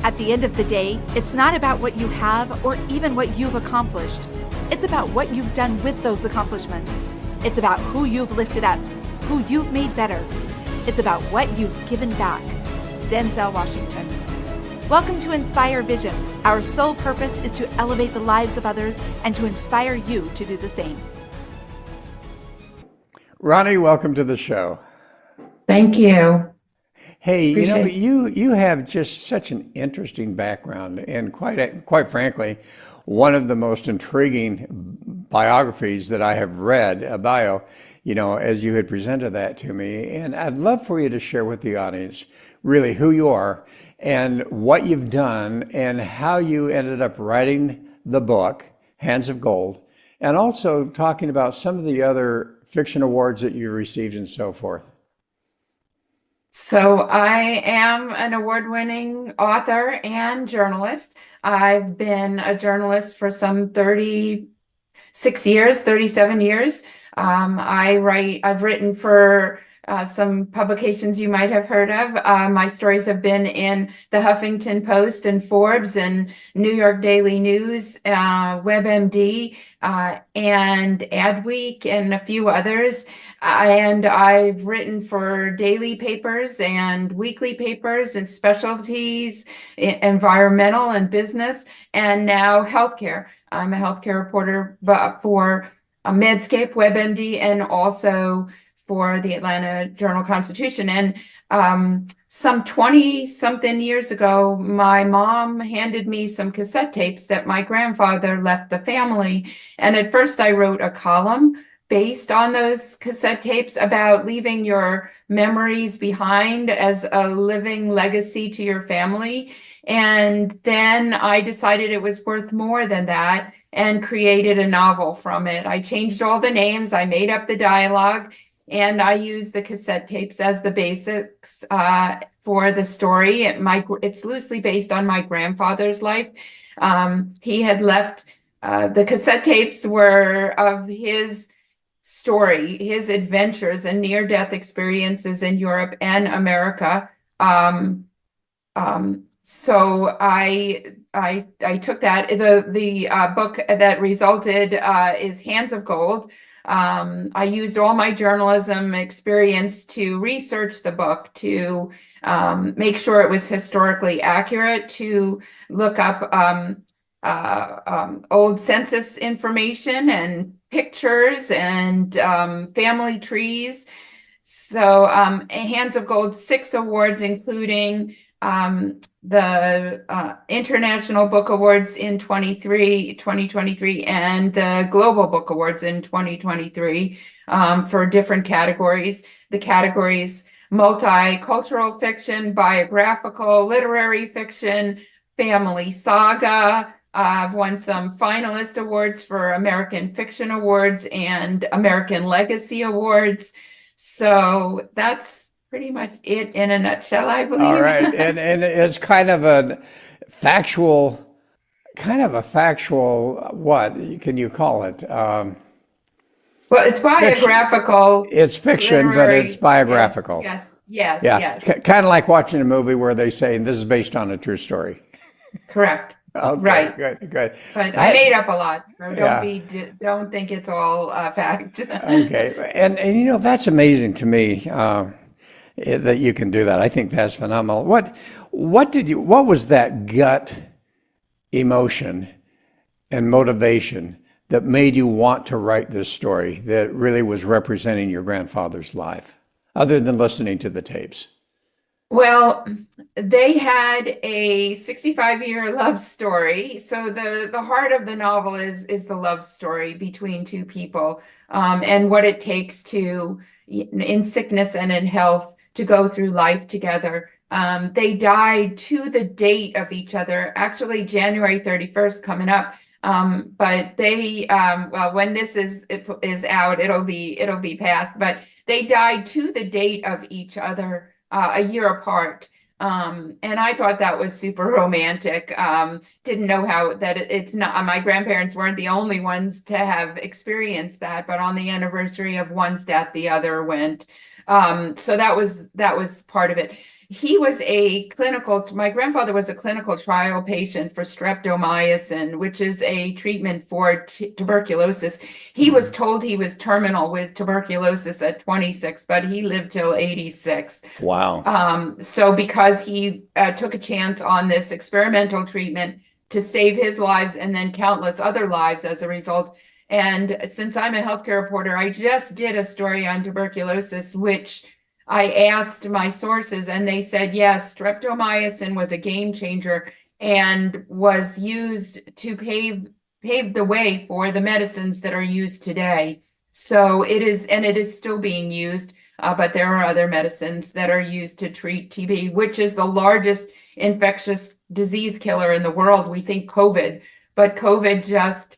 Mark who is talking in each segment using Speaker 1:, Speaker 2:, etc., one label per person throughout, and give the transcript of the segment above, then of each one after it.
Speaker 1: At the end of the day, it's not about what you have or even what you've accomplished. It's about what you've done with those accomplishments. It's about who you've lifted up, who you've made better. It's about what you've given back. Denzel Washington. Welcome to Inspire Vision. Our sole purpose is to elevate the lives of others and to inspire you to do the same.
Speaker 2: Roni, welcome to the show.
Speaker 3: Thank you.
Speaker 2: Hey,
Speaker 3: Appreciate
Speaker 2: you have just such an interesting background, and quite frankly, one of the most intriguing biographies that I have read, a bio, as you had presented that to me. And I'd love for you to share with the audience really who you are and what you've done and how you ended up writing the book, Hands of Gold, and also talking about some of the other fiction awards that you received and so forth.
Speaker 3: So I am an award-winning author and journalist. I've been a journalist for some 36 years, 37 years. I've written for some publications you might have heard of. My stories have been in the Huffington Post and Forbes and New York Daily News, WebMD, and Adweek, and a few others. And I've written for daily papers and weekly papers and specialties, environmental and business, and now healthcare. I'm a healthcare reporter for Medscape, WebMD, and also for the Atlanta Journal-Constitution. And some 20-something years ago, my mom handed me some cassette tapes that my grandfather left the family. And at first I wrote a column based on those cassette tapes about leaving your memories behind as a living legacy to your family. And then I decided it was worth more than that and created a novel from it. I changed all the names, I made up the dialogue, and I use the cassette tapes as the basics for the story. It's loosely based on my grandfather's life. He had left, the cassette tapes were of his story, his adventures and near-death experiences in Europe and America. So I took that. The book that resulted is Hands of Gold. I used all my journalism experience to research the book, to make sure it was historically accurate, to look up old census information and pictures and family trees. So Hands of Gold, 6 awards, including the International Book Awards in 2023 and the Global Book Awards in 2023 for different categories. The categories: multicultural fiction, biographical, literary fiction, family saga. I've won some finalist awards for American Fiction Awards and American Legacy Awards. So that's pretty much it in a nutshell, I believe.
Speaker 2: All right, and it's kind of a factual, what can you call it?
Speaker 3: Well, it's biographical.
Speaker 2: It's fiction,
Speaker 3: literary,
Speaker 2: but it's biographical.
Speaker 3: Yes.
Speaker 2: Yeah, kind of like watching a movie where they say this is based on a true story.
Speaker 3: Correct.
Speaker 2: Okay,
Speaker 3: right.
Speaker 2: Good.
Speaker 3: But I made up a lot, so don't think it's all fact.
Speaker 2: Okay, and that's amazing to me. That you can do that. I think that's phenomenal. What was that gut emotion and motivation that made you want to write this story that really was representing your grandfather's life, other than listening to the tapes?
Speaker 3: Well, they had a 65-year love story. So the heart of the novel is the love story between two people, and what it takes to, in sickness and in health, to go through life together. They died to the date of each other, actually January 31st coming up. But they, well, when this is out, it'll be past, but they died to the date of each other, a year apart. And I thought that was super romantic. Didn't know how that it's not, my grandparents weren't the only ones to have experienced that, but on the anniversary of one's death, the other went. So that was part of it. my grandfather was a clinical trial patient for streptomycin, which is a treatment for tuberculosis. He was told he was terminal with tuberculosis at 26, but he lived till 86.
Speaker 2: Wow.
Speaker 3: So because he took a chance on this experimental treatment to save his lives and then countless other lives as a result. And since I'm a healthcare reporter, I just did a story on tuberculosis, which I asked my sources, and they said, yes, streptomycin was a game changer and was used to pave the way for the medicines that are used today. So it is still being used, but there are other medicines that are used to treat TB, which is the largest infectious disease killer in the world. We think COVID, but COVID just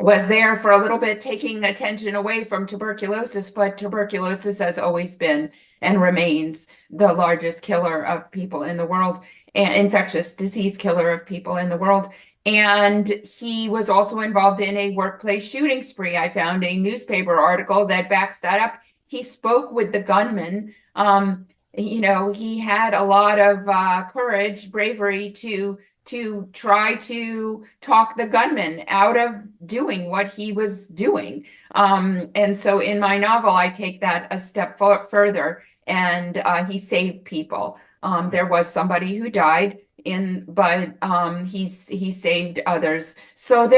Speaker 3: was there for a little bit, taking attention away from tuberculosis, but tuberculosis has always been and remains the largest killer of people in the world, and infectious disease killer of people in the world. And he was also involved in a workplace shooting spree. I found a newspaper article that backs that up. He spoke with the gunman. He had a lot of courage, bravery to try to talk the gunman out of doing what he was doing. And so in my novel, I take that a step further, and he saved people. There was somebody who died, but he saved others. So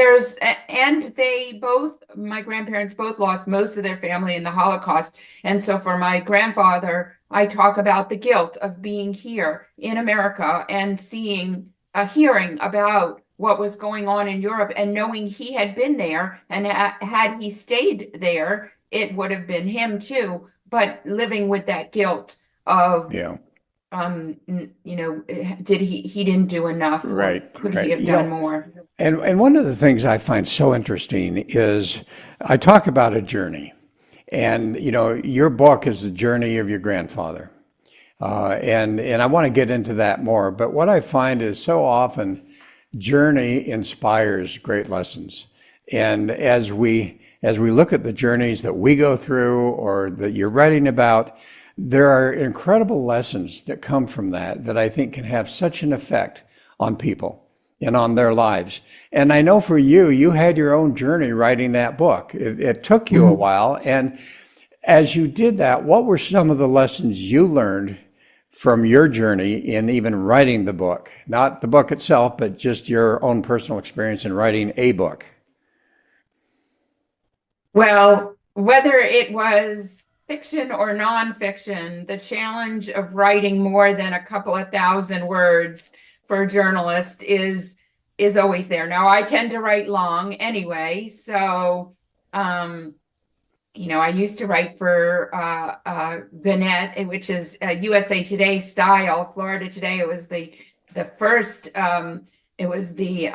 Speaker 3: my grandparents both lost most of their family in the Holocaust. And so for my grandfather, I talk about the guilt of being here in America and hearing about what was going on in Europe, and knowing he had been there, and had he stayed there, it would have been him too. But living with that guilt of,
Speaker 2: Yeah.
Speaker 3: he didn't do enough?
Speaker 2: Right.
Speaker 3: Could
Speaker 2: Right.
Speaker 3: he have done more?
Speaker 2: And one of the things I find so interesting is I talk about a journey. And, your book is the journey of your grandfather. And I want to get into that more. But what I find is so often journey inspires great lessons. And as we look at the journeys that we go through or that you're writing about, there are incredible lessons that come from that I think can have such an effect on people and on their lives. And I know for you had your own journey writing that book. It took you a while. And as you did that, what were some of the lessons you learned from your journey in even writing the book? Not the book itself, but just your own personal experience in writing a book.
Speaker 3: Well, whether it was fiction or nonfiction, the challenge of writing more than a couple of thousand words for a journalist is always there. Now, I tend to write long anyway, so I used to write for Gannett, which is USA Today style. Florida Today, it was the first. It was the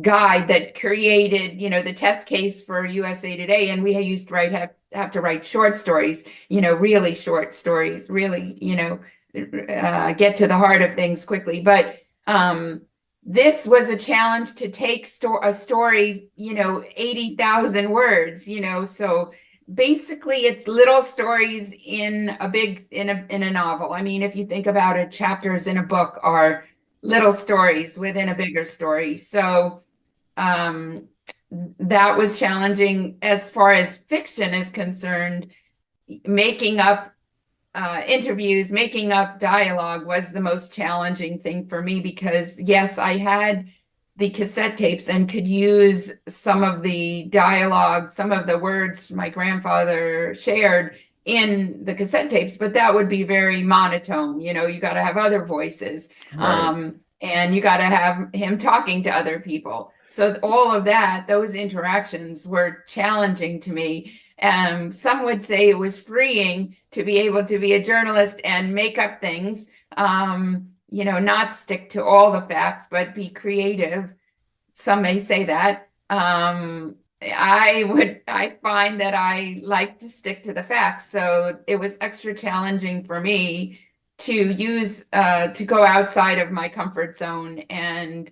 Speaker 3: guide that created, the test case for USA Today, and we used to have to write short stories, really short stories, really, get to the heart of things quickly. But this was a challenge to take a story, 80,000 words, so basically it's little stories in a novel. I mean, if you think about it, chapters in a book are little stories within a bigger story. So that was challenging. As far as fiction is concerned, making up interviews, making up dialogue was the most challenging thing for me, because yes, I had the cassette tapes and could use some of the dialogue, some of the words my grandfather shared in the cassette tapes, but that would be very monotone. You got to have other voices,
Speaker 2: Right.
Speaker 3: and you got to have him talking to other people. So all of that, those interactions were challenging to me. Some would say it was freeing to be able to be a journalist and make up things, not stick to all the facts, but be creative. Some may say that. I find that I like to stick to the facts. So it was extra challenging for me to go outside of my comfort zone and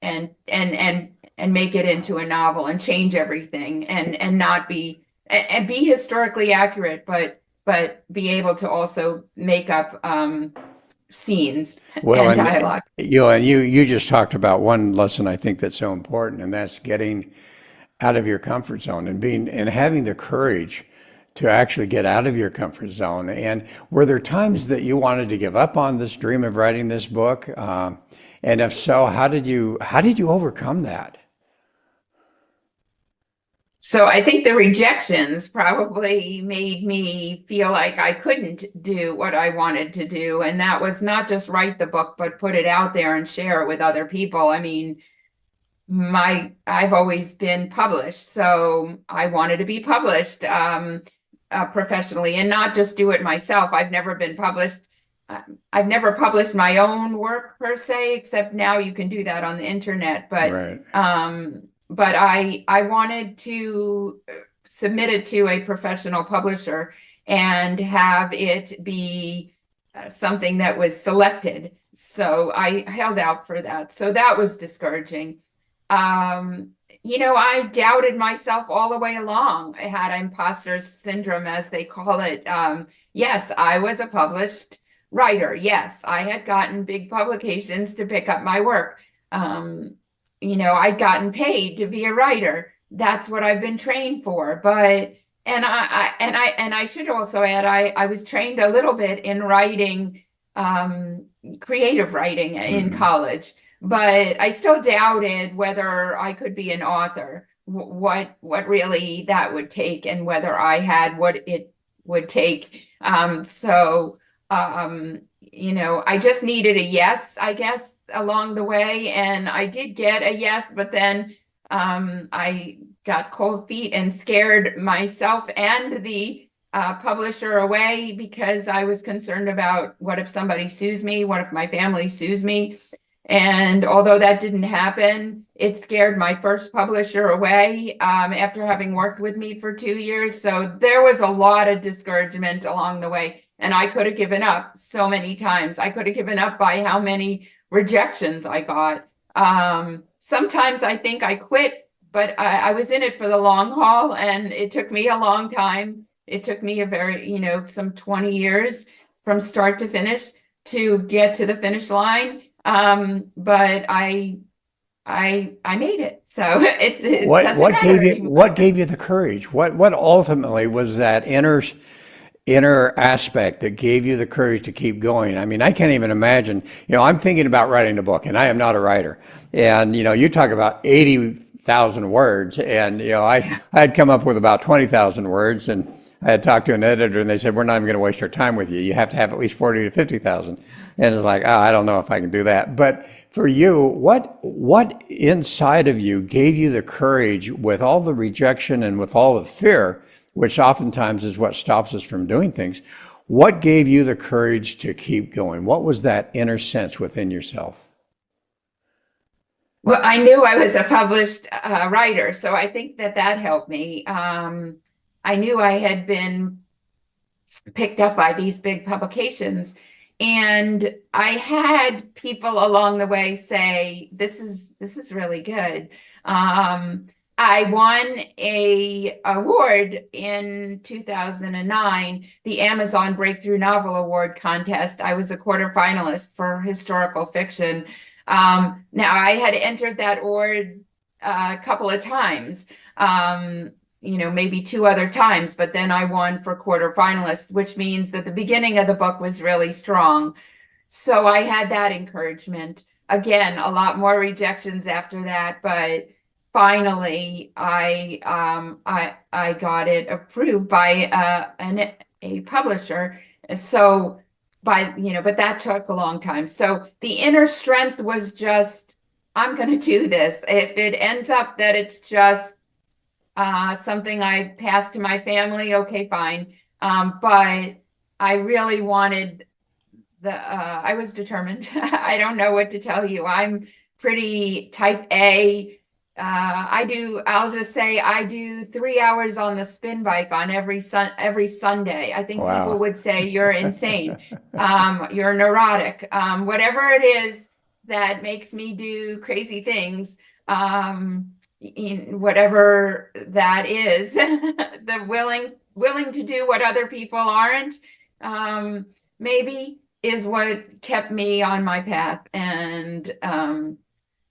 Speaker 3: make it into a novel and change everything and not be, and be historically accurate, but but be able to also make up scenes
Speaker 2: Well,
Speaker 3: and
Speaker 2: and
Speaker 3: dialogue.
Speaker 2: you just talked about one lesson I think that's so important, and that's getting out of your comfort zone and being and having the courage to actually get out of your comfort zone. And were there times that you wanted to give up on this dream of writing this book? And if so, how did you overcome that?
Speaker 3: So I think the rejections probably made me feel like I couldn't do what I wanted to do. And that was not just write the book, but put it out there and share it with other people. I mean, I've always been published, so I wanted to be published professionally and not just do it myself. I've never been published. uh, I've never published my own work per se, except now you can do that on the internet.
Speaker 2: Right.
Speaker 3: But I wanted to submit it to a professional publisher and have it be something that was selected. So I held out for that. So that was discouraging. Um, I doubted myself all the way along. I had imposter syndrome, as they call it. Yes, I was a published writer. Yes, I had gotten big publications to pick up my work. I'd gotten paid to be a writer. That's what I've been trained for. But and I should also add, I was trained a little bit in writing, creative writing in
Speaker 2: Hmm.
Speaker 3: college, but I still doubted whether I could be an author, what really that would take, and whether I had what it would take. I just needed a yes, I guess, along the way, and I did get a yes, but then I got cold feet and scared myself and the publisher away because I was concerned about what if somebody sues me? What if my family sues me? And although that didn't happen, it scared my first publisher away after having worked with me for 2 years. So there was a lot of discouragement along the way. And I could have given up so many times. I could have given up by how many rejections I got. Sometimes I think I quit, but I was in it for the long haul, and it took me a long time. It took me some 20 years from start to finish to get to the finish line. But I made it. So it
Speaker 2: What
Speaker 3: doesn't
Speaker 2: what
Speaker 3: matter
Speaker 2: gave you
Speaker 3: anymore.
Speaker 2: what gave you the courage? What ultimately was that inner aspect that gave you the courage to keep going? I mean, I can't even imagine. I'm thinking about writing a book, and I am not a writer. And you talk about 80,000 words, and I had come up with about 20,000 words, and I had talked to an editor, and they said, we're not even going to waste our time with you. You have to have at least 40 to 50,000. And it's like, oh, I don't know if I can do that. But for you, what inside of you gave you the courage with all the rejection and with all the fear, which oftentimes is what stops us from doing things? What gave you the courage to keep going? What was that inner sense within yourself?
Speaker 3: Well, I knew I was a published writer, so I think that helped me. I knew I had been picked up by these big publications, and I had people along the way say, "This is really good." I won a award in 2009, the Amazon Breakthrough Novel Award contest. I was a quarterfinalist for historical fiction. Now I had entered that award a couple of times, maybe two other times, but then I won for quarterfinalist, which means that the beginning of the book was really strong. So I had that encouragement. Again, a lot more rejections after that, but finally I got it approved by a publisher. So but that took a long time. So the inner strength was just, I'm going to do this. If it ends up that it's just something I pass to my family, okay, fine. But I really wanted I was determined. I don't know what to tell you. I'm pretty type A. I'll just say I do 3 hours on the spin bike on every Sunday. I think people
Speaker 2: Wow.
Speaker 3: would say you're insane. You're neurotic. Whatever it is that makes me do crazy things, whatever that is, the willing to do what other people aren't, maybe is what kept me on my path. And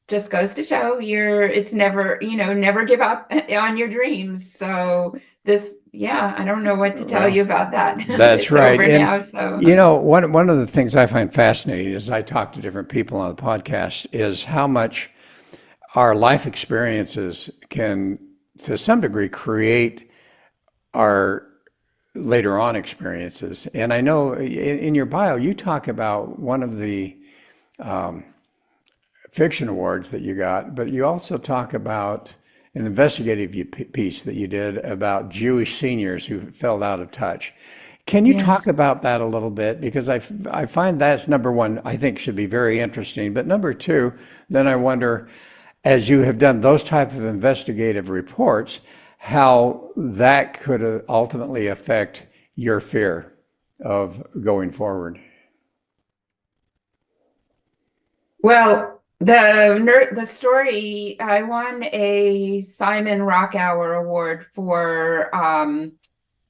Speaker 3: just goes to show it's never, never give up on your dreams. So I don't know what to tell you about that.
Speaker 2: That's
Speaker 3: It's
Speaker 2: right.
Speaker 3: over
Speaker 2: And
Speaker 3: now. So,
Speaker 2: one of the things I find fascinating as I talk to different people on the podcast is how much our life experiences can, to some degree, create our later on experiences. And I know in your bio, you talk about one of the fiction awards that you got, but you also talk about an investigative piece that you did about Jewish seniors who fell out of touch. Can you talk
Speaker 3: yes.
Speaker 2: about that a little bit? Because I find that's number one, I think should be very interesting. But number two, then I wonder, as you have done those type of investigative reports, how that could ultimately affect your fear of going forward.
Speaker 3: Well, the story, I won a Simon Rockhour Award for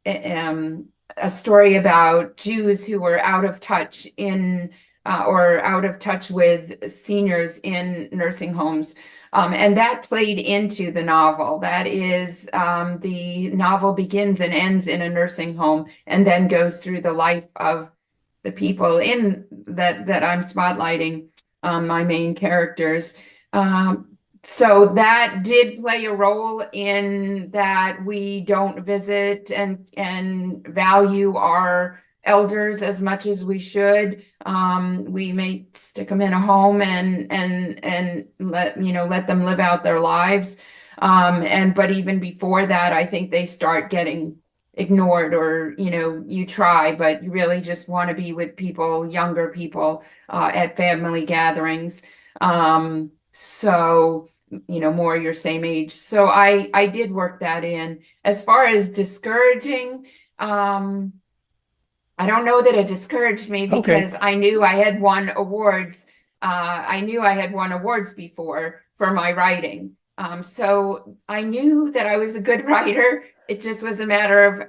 Speaker 3: a story about Jews who were out of touch or out of touch with seniors in nursing homes. And that played into the novel. That is, the novel begins and ends in a nursing home and then goes through the life of the people in that I'm spotlighting, my main characters. So that did play a role in that we don't visit and value our elders as much as we should. We may stick them in a home and let them live out their lives. But even before that, I think they start getting ignored, or you try, but you really just want to be with people, younger people, at family gatherings. So more your same age. So I did work that in. As far as discouraging, I don't know that it discouraged me, because I knew I had won awards. I knew I had won awards before for my writing. So I knew that I was a good writer. It just was a matter of,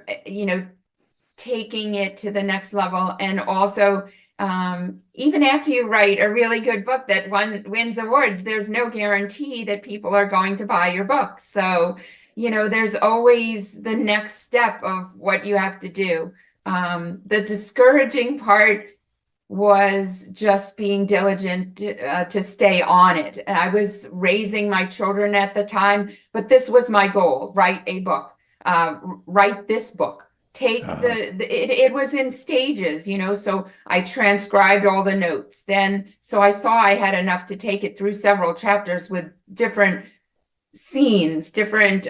Speaker 3: taking it to the next level. And also, even after you write a really good book that wins awards, there's no guarantee that people are going to buy your book. So, there's always the next step of what you have to do. The discouraging part was just being diligent to stay on it. I was raising my children at the time, but this was my goal: write a book, write this book. It was in stages, so I transcribed all the notes. So I saw I had enough to take it through several chapters with different scenes, different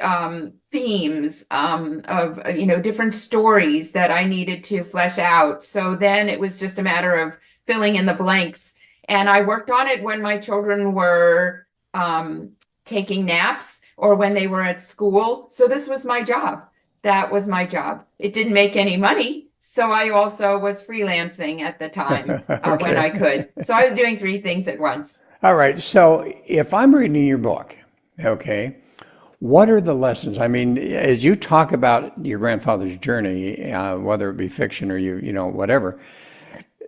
Speaker 3: themes of different stories that I needed to flesh out. So then it was just a matter of filling in the blanks. And I worked on it when my children were taking naps or when they were at school. So this was my job. That was my job. It didn't make any money, so I also was freelancing at the time when I could. So I was doing 3 things at once.
Speaker 2: All right. So if I'm reading your book, okay, what are the lessons? I mean, as you talk about your grandfather's journey, whether it be fiction or whatever,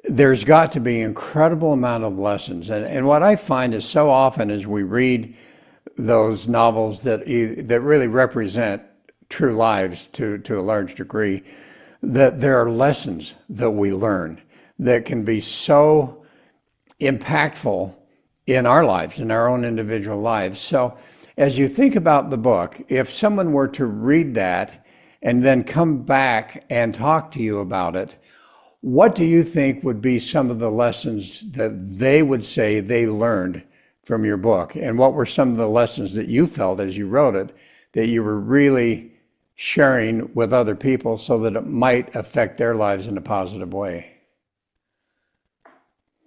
Speaker 2: there's got to be an incredible amount of lessons. And what I find is so often as we read those novels that really represent true lives to a large degree, that there are lessons that we learn that can be so impactful in our lives, in our own individual lives. So as you think about the book, if someone were to read that and then come back and talk to you about it, what do you think would be some of the lessons that they would say they learned from your book? And what were some of the lessons that you felt as you wrote it that you were really sharing with other people so that it might affect their lives in a positive way?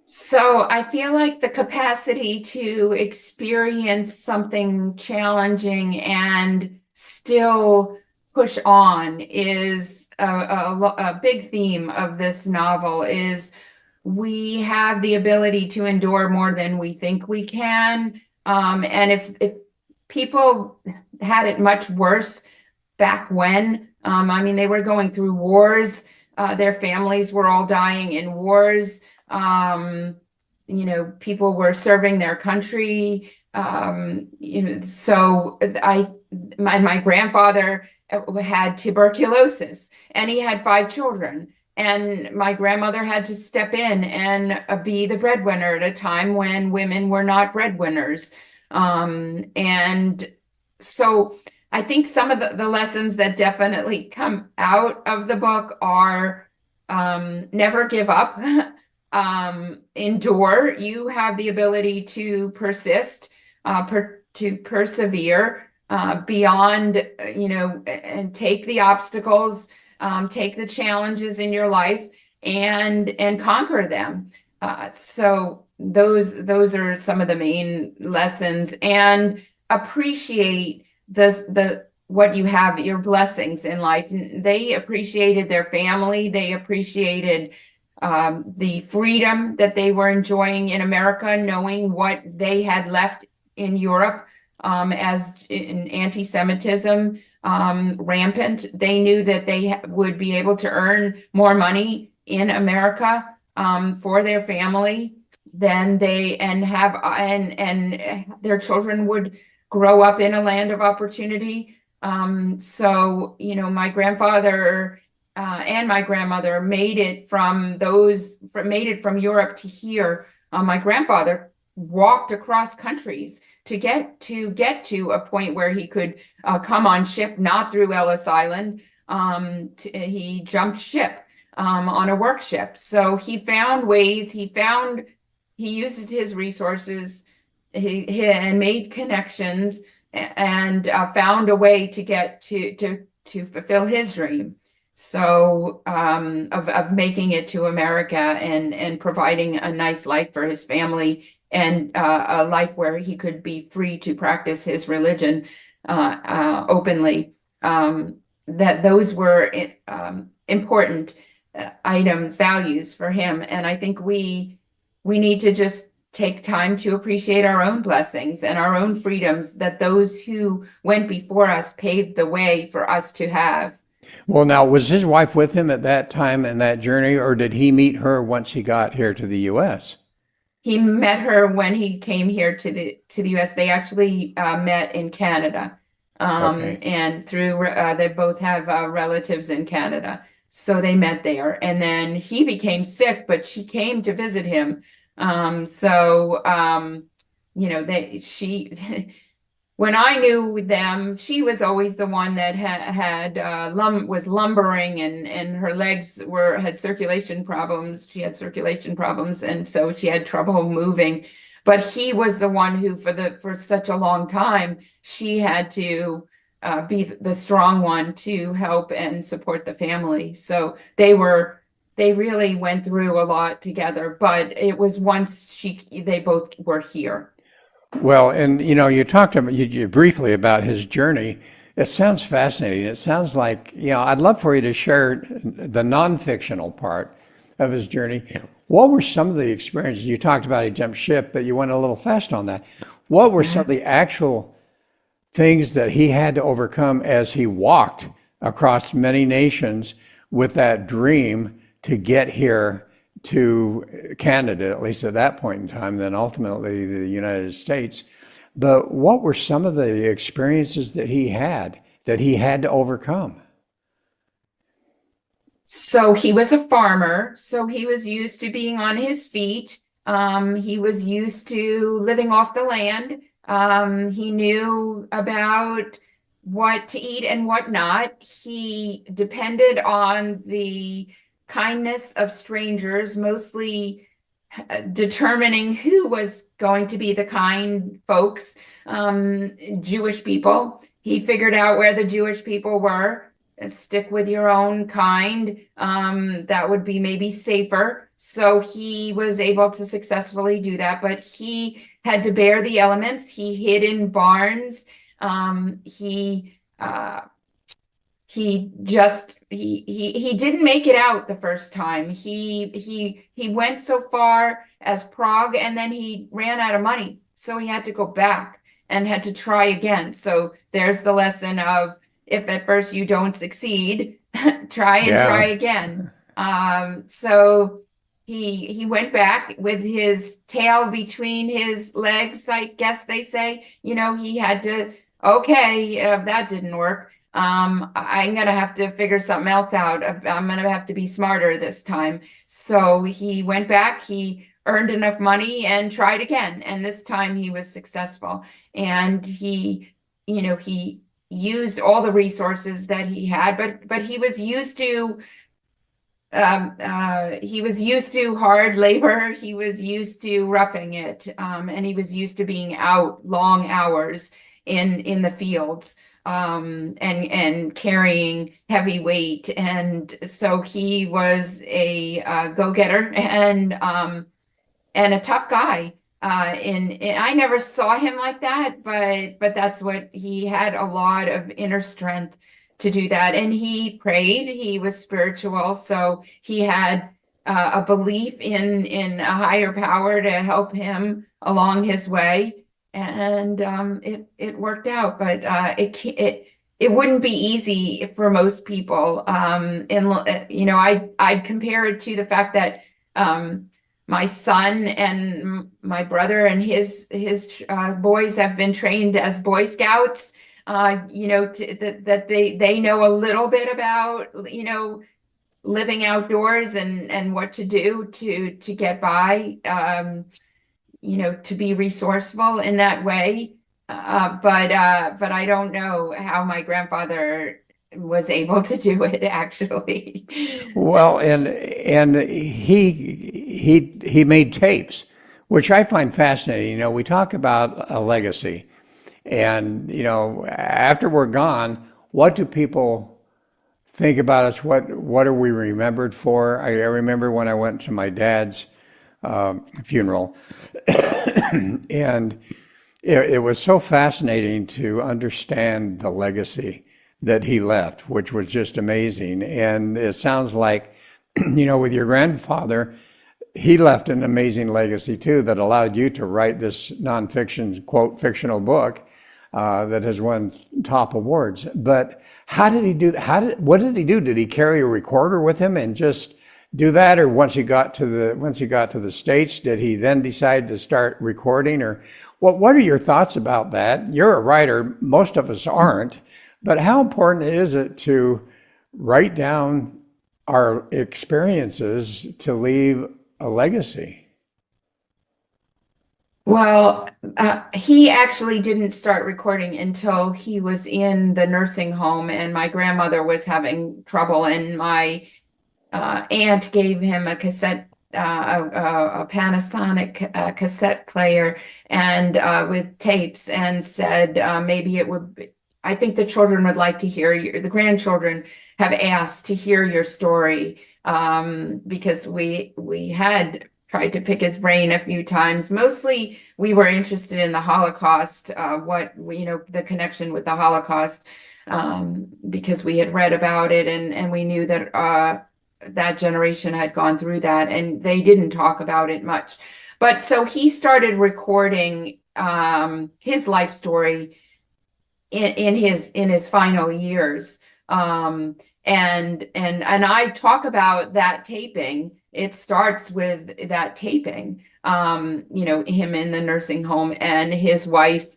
Speaker 3: So I feel like the capacity to experience something challenging and still push on is a big theme of this novel. Is we have the ability to endure more than we think we can. And if people had it much worse back when, I mean, they were going through wars. Their families were all dying in wars. People were serving their country. So my grandfather had tuberculosis, and he had 5 children. And my grandmother had to step in and be the breadwinner at a time when women were not breadwinners. And so I think some of the lessons that definitely come out of the book are never give up, endure. You have the ability to persist, to persevere beyond, and take the obstacles, take the challenges in your life and conquer them. So those are some of the main lessons, and appreciate the what you have, your blessings in life. They appreciated their family. They appreciated the freedom that they were enjoying in America, knowing what they had left in Europe, as in anti-Semitism rampant. They knew that they would be able to earn more money in America for their family than and their children would grow up in a land of opportunity. So, my grandfather and my grandmother made it from Europe to here. My grandfather walked across countries to get to a point where he could come on ship, not through Ellis Island. He jumped ship on a work ship. So he found ways. He used his resources, and made connections, and found a way to get to fulfill his dream. So of making it to America and providing a nice life for his family, and a life where he could be free to practice his religion openly. That those were important values for him. And I think we need to just take time to appreciate our own blessings and our own freedoms that those who went before us paved the way for us to have.
Speaker 2: Well, now, was his wife with him at that time in that journey, or did he meet her once he got here to the U.S.?
Speaker 3: He met her when he came here to the U.S. They actually met in Canada,
Speaker 2: Okay.
Speaker 3: and through they both have relatives in Canada, so they met there. And then he became sick, but she came to visit him. When I knew them, she was always the one that was lumbering, and her legs had circulation problems. She had circulation problems, and so she had trouble moving. But he was the one who, for such a long time, she had to be the strong one to help and support the family. So they really went through a lot together. But it was once they both were here.
Speaker 2: Well, and you talked about you briefly about his journey. It sounds fascinating. It sounds like, I'd love for you to share the non-fictional part of his journey. What were some of the experiences? You talked about he jumped ship, but you went a little fast on that. What were some of the actual things that he had to overcome as he walked across many nations with that dream to get here to Canada, at least at that point in time, then ultimately the United States? But what were some of the experiences that he had to overcome?
Speaker 3: So he was a farmer, so he was used to being on his feet. He was used to living off the land. He knew about what to eat and what not. He depended on the kindness of strangers, mostly determining who was going to be the kind folks. Jewish people. He figured out where the Jewish people were. Stick with your own kind. That would be maybe safer. So he was able to successfully do that, but he had to bear the elements. He hid in barns. He didn't make it out the first time. He went so far as Prague, and then he ran out of money. So he had to go back and had to try again. So there's the lesson of if at first you don't succeed, try and try
Speaker 2: Yeah.
Speaker 3: again. So he went back with his tail between his legs, I guess they say. He had to, okay, that didn't work. I'm gonna have to figure something else out. I'm gonna have to be smarter this time. So he went back, he earned enough money and tried again. And this time he was successful. And he used all the resources that he had, but he was used to hard labor. He was used to roughing it, and he was used to being out long hours in the fields, and carrying heavy weight. And so he was a go-getter and a tough guy. And I never saw him like that, but that's what he had, a lot of inner strength to do that. And he prayed, he was spiritual, so he had a belief in a higher power to help him along his way. And it worked out, but it wouldn't be easy for most people. I'd compare it to the fact that my son and my brother and his boys have been trained as Boy Scouts. That they know a little bit about living outdoors and what to do to get by. To be resourceful in that way. But I don't know how my grandfather was able to do it, actually.
Speaker 2: Well, and he made tapes, which I find fascinating. We talk about a legacy, and after we're gone, what do people think about us? What are we remembered for? I remember when I went to my dad's funeral, and it was so fascinating to understand the legacy that he left, which was just amazing. And it sounds like, with your grandfather, he left an amazing legacy too that allowed you to write this nonfiction, quote, fictional book that has won top awards. But how did he do that? What did he do? Did he carry a recorder with him and just do that? Or once he got to the States, did he then decide to start recording? Or what are your thoughts about that? You're a writer, most of us aren't. But how important is it to write down our experiences to leave a legacy?
Speaker 3: Well, he actually didn't start recording until he was in the nursing home, and my grandmother was having trouble, and my aunt gave him a cassette, a Panasonic cassette player, and with tapes, and said maybe it would be, I think the children would like to hear the grandchildren have asked to hear your story, because we had tried to pick his brain a few times. Mostly we were interested in the Holocaust, the connection with the Holocaust, because we had read about it, and we knew that that generation had gone through that, and they didn't talk about it much. But so he started recording his life story in his final years, and I talk about that taping. It starts with that taping, him in the nursing home and his wife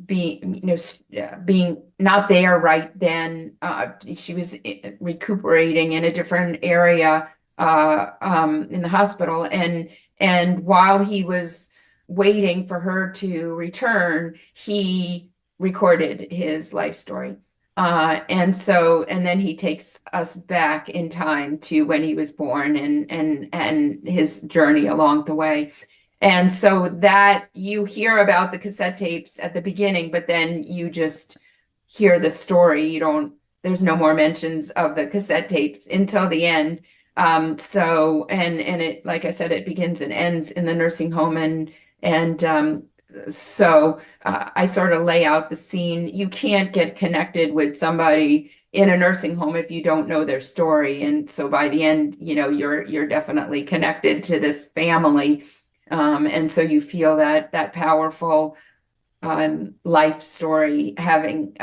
Speaker 3: being not there right then. She was recuperating in a different area in the hospital, and while he was waiting for her to return, he recorded his life story. And then he takes us back in time to when he was born and his journey along the way. And so that you hear about the cassette tapes at the beginning, but then you just hear the story. There's no more mentions of the cassette tapes until the end. So it, like I said, it begins and ends in the nursing home, so I sort of lay out the scene. You can't get connected with somebody in a nursing home if you don't know their story. And so by the end, you're definitely connected to this family. And so you feel that powerful life story, having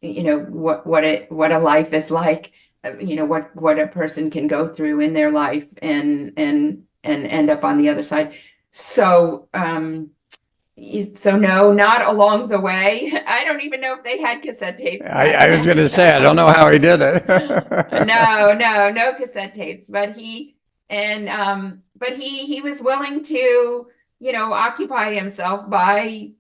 Speaker 3: what a life is like, what a person can go through in their life and end up on the other side. So so no, not along the way. I don't even know if they had cassette tapes back
Speaker 2: I was going to
Speaker 3: then.
Speaker 2: say, I don't know how he did it.
Speaker 3: No cassette tapes, but he was willing to, occupy himself by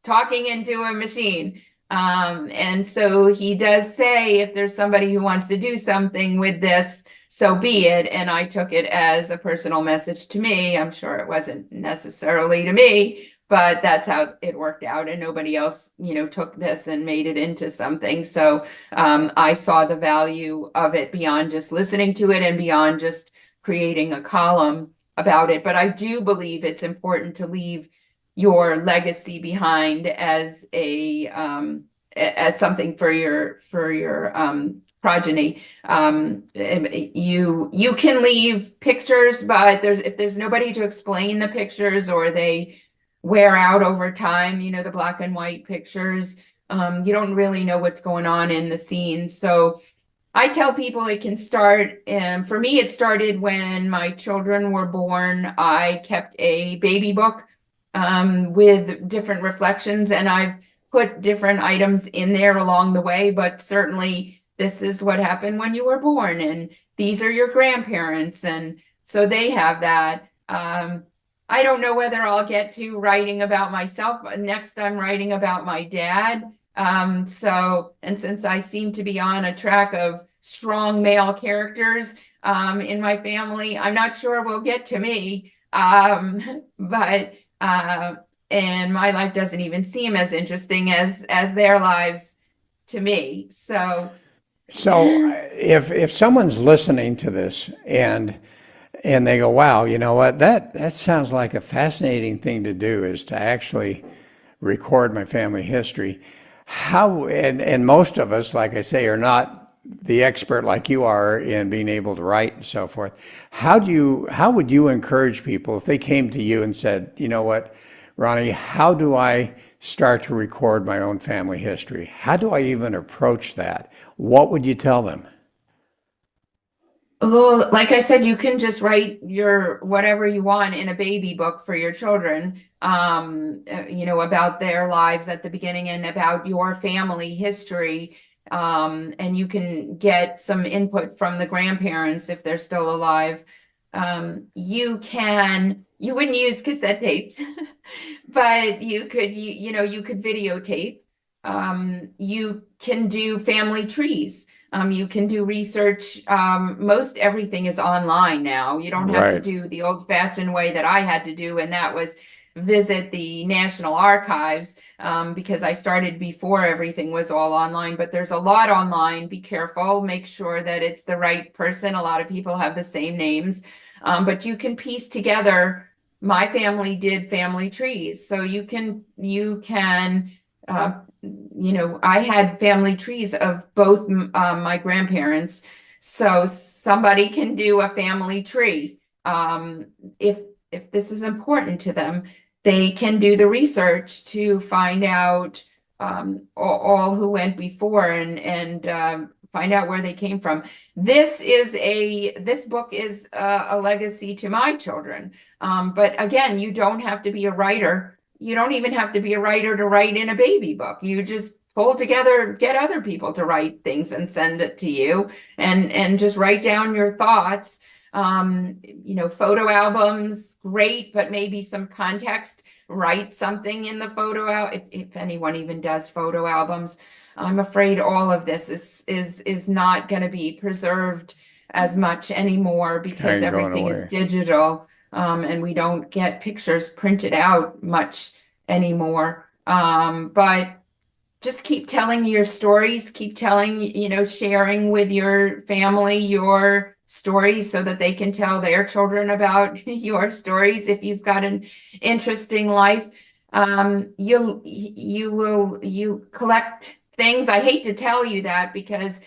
Speaker 3: talking into a machine. And so he does say, if there's somebody who wants to do something with this, so be it. And I took it as a personal message to me. I'm sure it wasn't necessarily to me, but that's how it worked out. And nobody else, took this and made it into something. So I saw the value of it beyond just listening to it and beyond just creating a column about it. But I do believe it's important to leave your legacy behind as as something for your progeny. You can leave pictures, but if there's nobody to explain the pictures, or they wear out over time, the black and white pictures, you don't really know what's going on in the scene. So I tell people it can start, and for me, it started when my children were born. I kept a baby book with different reflections, and I've put different items in there along the way, but certainly this is what happened when you were born, and these are your grandparents, and so they have that. I don't know whether I'll get to writing about myself. Next, I'm writing about my dad. And since I seem to be on a track of strong male characters in my family, I'm not sure we'll get to me. But and my life doesn't even seem as interesting as their lives to me. So
Speaker 2: if someone's listening to this and they go, wow, you know what, that sounds like a fascinating thing to do, is to actually record my family history. How, and most of us, like I say, are not the expert like you are in being able to write and so forth. How would you encourage people if they came to you and said, you know what, Roni, how do I start to record my own family history? How do I even approach that? What would you tell them?
Speaker 3: Well, like I said, you can just write your whatever you want in a baby book for your children, about their lives at the beginning and about your family history. And you can get some input from the grandparents if they're still alive. You wouldn't use cassette tapes, but you could, you could videotape. You can do family trees. You can do research. Most everything is online now. You don't have to
Speaker 2: Right.
Speaker 3: do the old-fashioned way that I had to do, and that was visit the National Archives, because I started before everything was all online. But there's a lot online. Be careful. Make sure that it's the right person. A lot of people have the same names, but you can piece together. My family did family trees, so you can. I had family trees of both my grandparents, so somebody can do a family tree. If this is important to them, they can do the research to find out all who went before and find out where they came from. This book is a legacy to my children. But again, you don't have to be a writer. You don't even have to be a writer to write in a baby book. You just pull together, get other people to write things and send it to you, and just write down your thoughts. Photo albums, great, but maybe some context. Write something in the photo out if anyone even does photo albums. I'm afraid all of this is not going to be preserved as much anymore because
Speaker 2: Kind of going
Speaker 3: everything is
Speaker 2: away.
Speaker 3: digital, and we don't get pictures printed out much anymore. But just keep telling your stories, keep telling, sharing with your family your stories so that they can tell their children about your stories. If you've got an interesting life, you collect things. I hate to tell you that because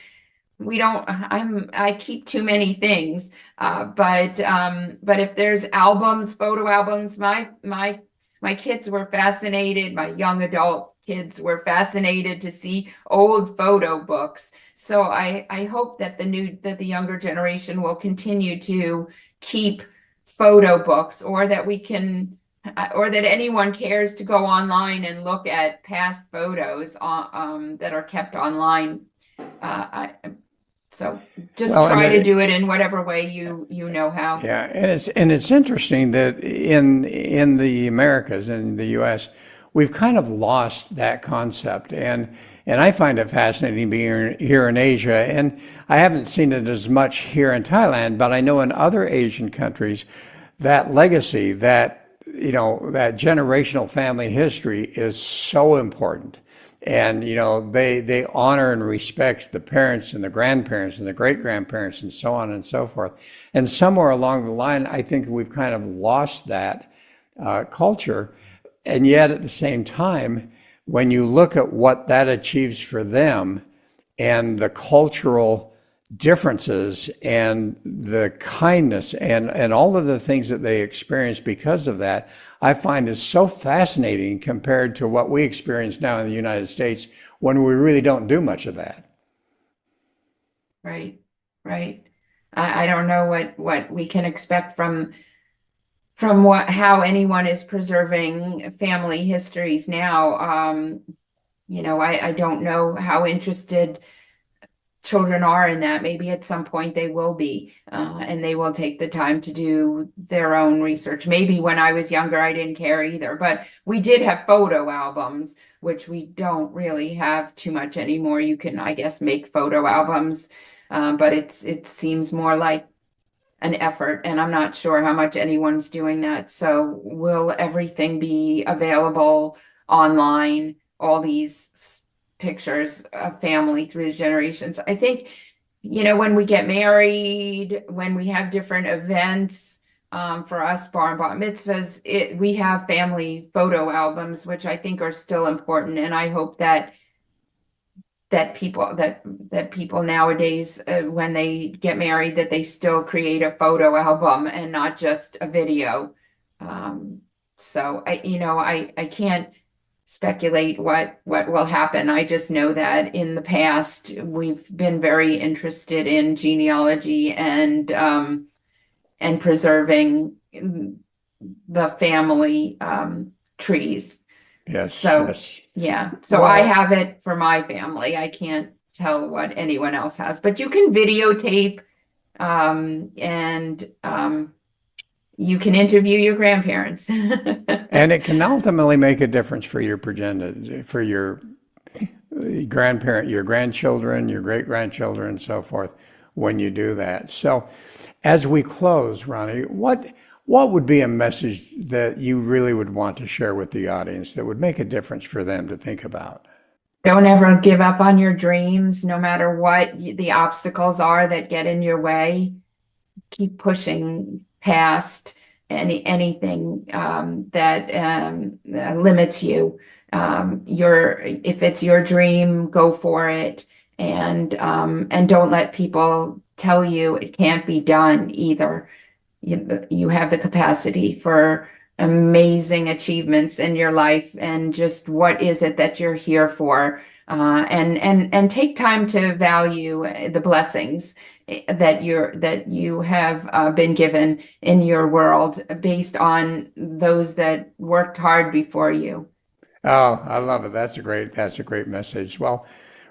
Speaker 3: I keep too many things. But if there's albums, photo albums, my my kids were fascinated, my young adult kids were fascinated to see old photo books. So I hope that the younger generation will continue to keep photo books, or that we can, or that anyone cares to go online and look at past photos that are kept online. So just
Speaker 2: Well, and
Speaker 3: try to do it in whatever way you know how.
Speaker 2: yeah, and it's interesting that in the Americas, in the U.S., we've kind of lost that concept, and I find it fascinating being here in Asia, and I haven't seen it as much here in Thailand, but I know in other Asian countries that legacy, that that generational family history is so important. And they honor and respect the parents and the grandparents and the great grandparents and so on and so forth. And somewhere along the line, I think we've kind of lost that culture. And yet at the same time, when you look at what that achieves for them and the cultural differences and the kindness and all of the things that they experience because of that, I find is so fascinating compared to what we experience now in the United States, when we really don't do much of that.
Speaker 3: Right, right. I don't know what we can expect from how anyone is preserving family histories now. I don't know how interested children are in that. Maybe at some point they will be, and they will take the time to do their own research. Maybe when I was younger, I didn't care either, but we did have photo albums, which we don't really have too much anymore. You can, I guess, make photo albums, but it seems more like an effort, and I'm not sure how much anyone's doing that. So will everything be available online? All these pictures of family through the generations. I think, when we get married, when we have different events, for us, bar and bat mitzvahs, we have family photo albums, which I think are still important. And I hope that people nowadays, when they get married, that they still create a photo album and not just a video. So I can't speculate what will happen. I just know that in the past we've been very interested in genealogy and preserving the family trees.
Speaker 2: Yes,
Speaker 3: So
Speaker 2: yes.
Speaker 3: yeah, so
Speaker 2: Well,
Speaker 3: I have it for my family. I can't tell what anyone else has, but you can videotape, and you can interview your grandparents.
Speaker 2: and it can ultimately make a difference for your progenitor, for your grandparent, your grandchildren, your great grandchildren, and so forth, when you do that. So, as we close, Roni, what would be a message that you really would want to share with the audience that would make a difference for them to think about?
Speaker 3: Don't ever give up on your dreams, no matter what the obstacles are that get in your way. Keep pushing past anything that limits you. If it's your dream, go for it, and don't let people tell you it can't be done either. You have the capacity for amazing achievements in your life, and just what is it that you're here for, and take time to value the blessings that you have been given in your world, based on those that worked hard before you.
Speaker 2: Oh, I love it. That's a great message. Well,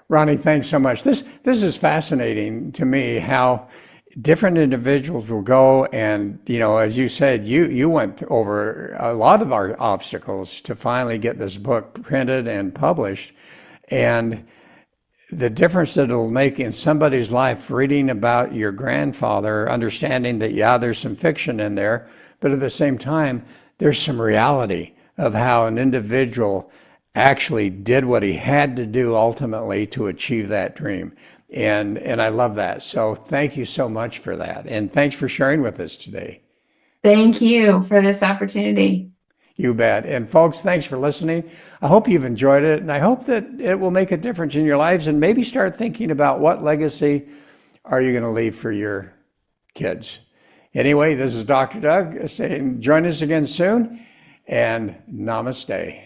Speaker 2: Roni, thanks so much. This is fascinating to me, how different individuals will go, and as you said, you went over a lot of our obstacles to finally get this book printed and published, and the difference that it'll make in somebody's life reading about your grandfather, understanding that, yeah, there's some fiction in there, but at the same time, there's some reality of how an individual actually did what he had to do ultimately to achieve that dream. And I love that. So thank you so much for that. And thanks for sharing with us today.
Speaker 3: Thank you for this opportunity.
Speaker 2: You bet. And folks, thanks for listening. I hope you've enjoyed it, and I hope that it will make a difference in your lives, and maybe start thinking about what legacy are you going to leave for your kids. Anyway, this is Dr. Doug saying join us again soon, and namaste.